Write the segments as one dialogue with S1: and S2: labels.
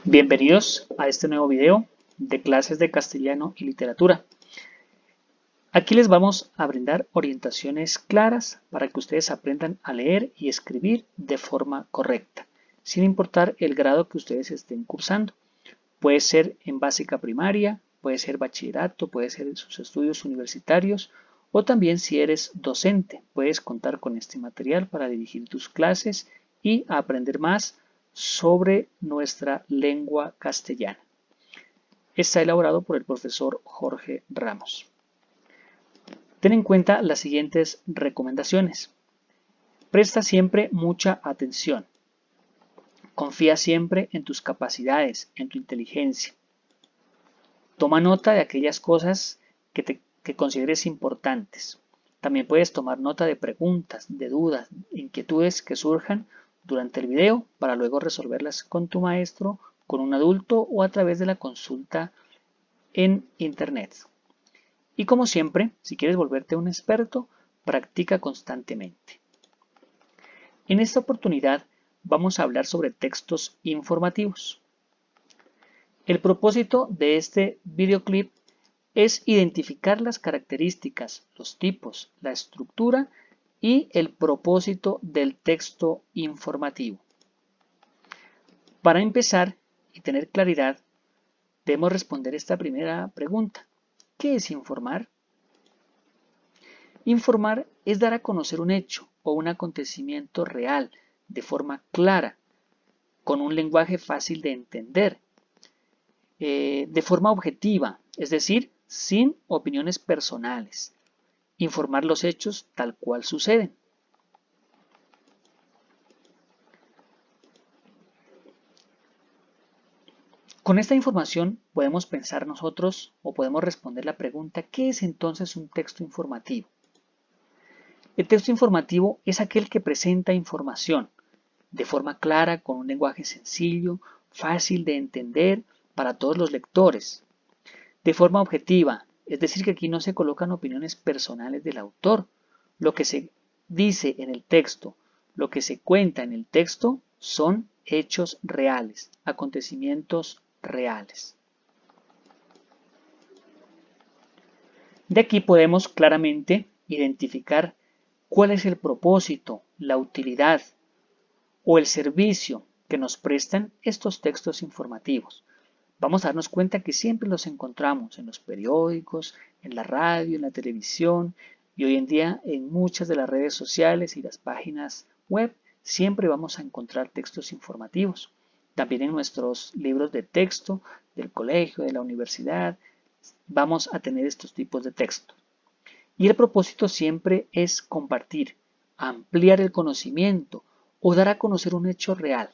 S1: Bienvenidos a este nuevo video de clases de castellano y literatura. Aquí les vamos a brindar orientaciones claras para que ustedes aprendan a leer y escribir de forma correcta, sin importar el grado que ustedes estén cursando. Puede ser en básica primaria, puede ser bachillerato, puede ser en sus estudios universitarios o también si eres docente, puedes contar con este material para dirigir tus clases y aprender más sobre nuestra lengua castellana. Está elaborado por el profesor Jorge Ramos. Ten en cuenta las siguientes recomendaciones. Presta siempre mucha atención. Confía siempre en tus capacidades, en tu inteligencia. Toma nota de aquellas cosas que consideres importantes. También puedes tomar nota de preguntas, de dudas, inquietudes que surjan durante el video para luego resolverlas con tu maestro, con un adulto o a través de la consulta en internet. Y como siempre, si quieres volverte un experto, practica constantemente. En esta oportunidad vamos a hablar sobre textos informativos. El propósito de este videoclip es identificar las características, los tipos, la estructura y el propósito del texto informativo. Para empezar y tener claridad, debemos responder esta primera pregunta. ¿Qué es informar? Informar es dar a conocer un hecho o un acontecimiento real de forma clara, con un lenguaje fácil de entender, de forma objetiva, es decir, sin opiniones personales. Informar los hechos tal cual suceden. Con esta información podemos pensar nosotros o podemos responder la pregunta, ¿qué es entonces un texto informativo? El texto informativo es aquel que presenta información de forma clara, con un lenguaje sencillo, fácil de entender para todos los lectores. De forma objetiva, es decir, que aquí no se colocan opiniones personales del autor. Lo que se dice en el texto, lo que se cuenta en el texto son hechos reales, acontecimientos reales. De aquí podemos claramente identificar cuál es el propósito, la utilidad o el servicio que nos prestan estos textos informativos. Vamos a darnos cuenta que siempre los encontramos en los periódicos, en la radio, en la televisión y hoy en día en muchas de las redes sociales y las páginas web siempre vamos a encontrar textos informativos. También en nuestros libros de texto del colegio, de la universidad, vamos a tener estos tipos de textos. Y el propósito siempre es compartir, ampliar el conocimiento o dar a conocer un hecho real.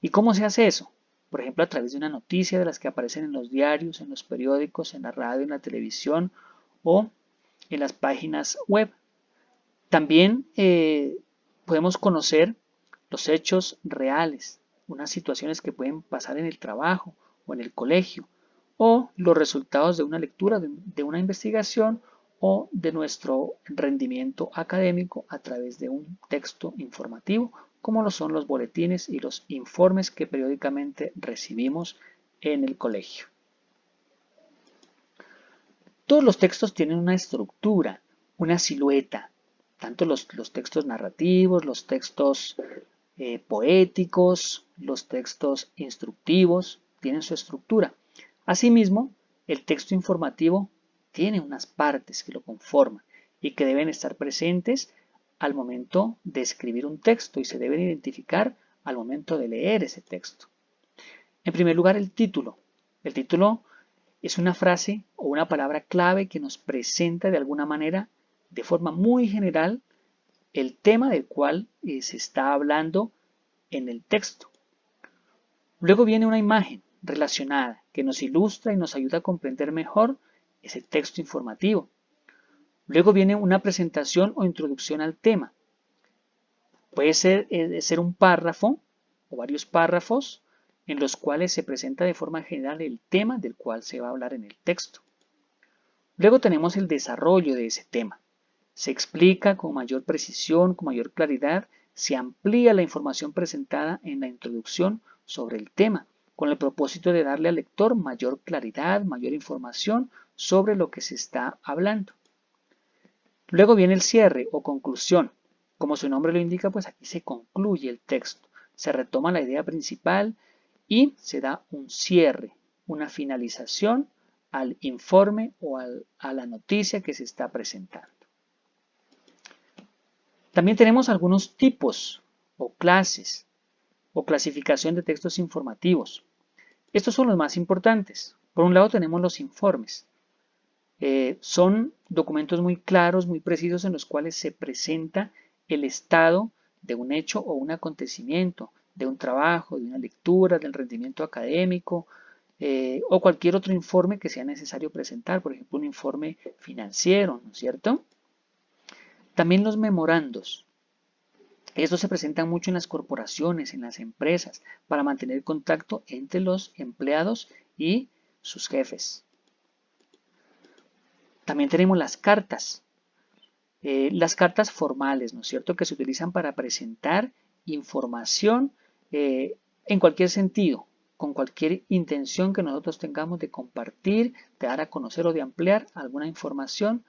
S1: ¿Y cómo se hace eso? Por ejemplo, a través de una noticia de las que aparecen en los diarios, en los periódicos, en la radio, en la televisión o en las páginas web. También podemos conocer los hechos reales, unas situaciones que pueden pasar en el trabajo o en el colegio, o los resultados de una lectura, de una investigación o de nuestro rendimiento académico a través de un texto informativo, como lo son los boletines y los informes que periódicamente recibimos en el colegio. Todos los textos tienen una estructura, una silueta, tanto los textos narrativos, los textos poéticos, los textos instructivos, tienen su estructura. Asimismo, el texto informativo tiene unas partes que lo conforman y que deben estar presentes al momento de escribir un texto y se deben identificar al momento de leer ese texto. En primer lugar, el título. El título es una frase o una palabra clave que nos presenta de alguna manera, de forma muy general, el tema del cual se está hablando en el texto. Luego viene una imagen relacionada que nos ilustra y nos ayuda a comprender mejor ese texto informativo. Luego viene una presentación o introducción al tema. Puede ser un párrafo o varios párrafos en los cuales se presenta de forma general el tema del cual se va a hablar en el texto. Luego tenemos el desarrollo de ese tema. Se explica con mayor precisión, con mayor claridad, se amplía la información presentada en la introducción sobre el tema con el propósito de darle al lector mayor claridad, mayor información sobre lo que se está hablando. Luego viene el cierre o conclusión. Como su nombre lo indica, pues aquí se concluye el texto, se retoma la idea principal y se da un cierre, una finalización al informe o a la noticia que se está presentando. También tenemos algunos tipos o clases o clasificación de textos informativos. Estos son los más importantes. Por un lado tenemos los informes. Son documentos muy claros, muy precisos en los cuales se presenta el estado de un hecho o un acontecimiento, de un trabajo, de una lectura, del rendimiento académico o cualquier otro informe que sea necesario presentar, por ejemplo un informe financiero, ¿no es cierto? También los memorandos. Estos se presentan mucho en las corporaciones, en las empresas, para mantener contacto entre los empleados y sus jefes. También tenemos las cartas formales, ¿no es cierto?, que se utilizan para presentar información en cualquier sentido, con cualquier intención que nosotros tengamos de compartir, de dar a conocer o de ampliar alguna información,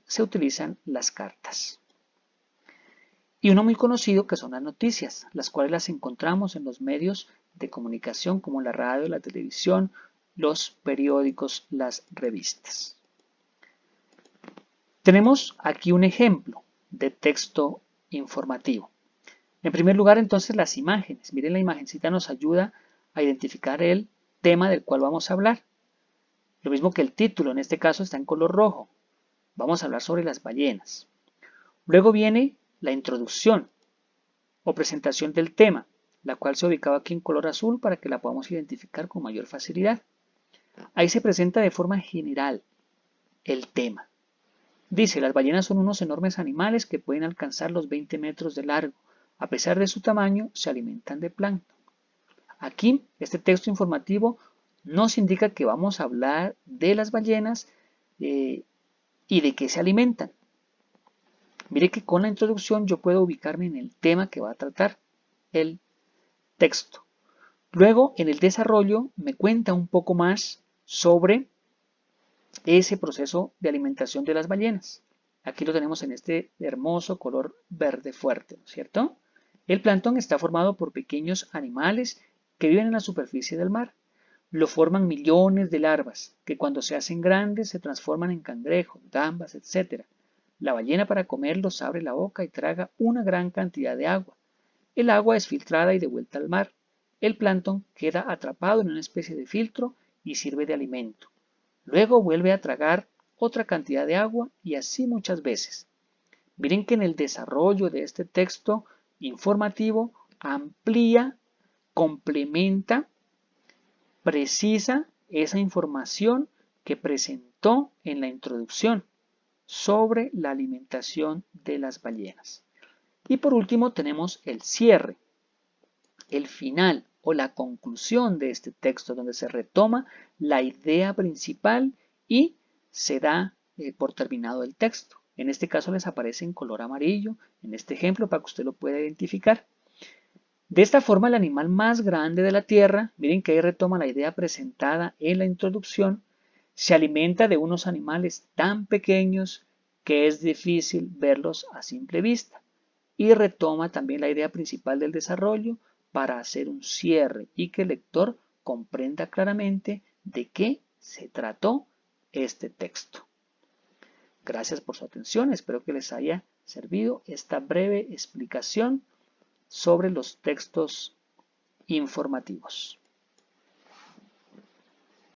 S1: se utilizan las cartas. Y uno muy conocido que son las noticias, las cuales las encontramos en los medios de comunicación como la radio, la televisión, los periódicos, las revistas. Tenemos aquí un ejemplo de texto informativo. En primer lugar, entonces, las imágenes. Miren, la imagencita nos ayuda a identificar el tema del cual vamos a hablar. Lo mismo que el título, en este caso está en color rojo. Vamos a hablar sobre las ballenas. Luego viene la introducción o presentación del tema, la cual se ha ubicado aquí en color azul para que la podamos identificar con mayor facilidad. Ahí se presenta de forma general el tema. Dice, las ballenas son unos enormes animales que pueden alcanzar los 20 metros de largo. A pesar de su tamaño, se alimentan de plancton. Aquí, este texto informativo nos indica que vamos a hablar de las ballenas y de qué se alimentan. Mire que con la introducción yo puedo ubicarme en el tema que va a tratar el texto. Luego, en el desarrollo, me cuenta un poco más sobre ese proceso de alimentación de las ballenas. Aquí lo tenemos en este hermoso color verde fuerte, ¿no es cierto? El plancton está formado por pequeños animales que viven en la superficie del mar. Lo forman millones de larvas, que cuando se hacen grandes se transforman en cangrejos, gambas, etc. La ballena para comerlos abre la boca y traga una gran cantidad de agua. El agua es filtrada y devuelta al mar. El plancton queda atrapado en una especie de filtro y sirve de alimento. Luego vuelve a tragar otra cantidad de agua y así muchas veces. Miren que en el desarrollo de este texto informativo amplía, complementa, precisa esa información que presentó en la introducción sobre la alimentación de las ballenas. Y por último tenemos el cierre, el final o la conclusión de este texto donde se retoma la idea principal y se da por terminado el texto. En este caso les aparece en color amarillo, en este ejemplo para que usted lo pueda identificar. De esta forma el animal más grande de la Tierra, miren que ahí retoma la idea presentada en la introducción, se alimenta de unos animales tan pequeños que es difícil verlos a simple vista. Y retoma también la idea principal del desarrollo para hacer un cierre y que el lector comprenda claramente de qué se trató este texto. Gracias por su atención, espero que les haya servido esta breve explicación sobre los textos informativos.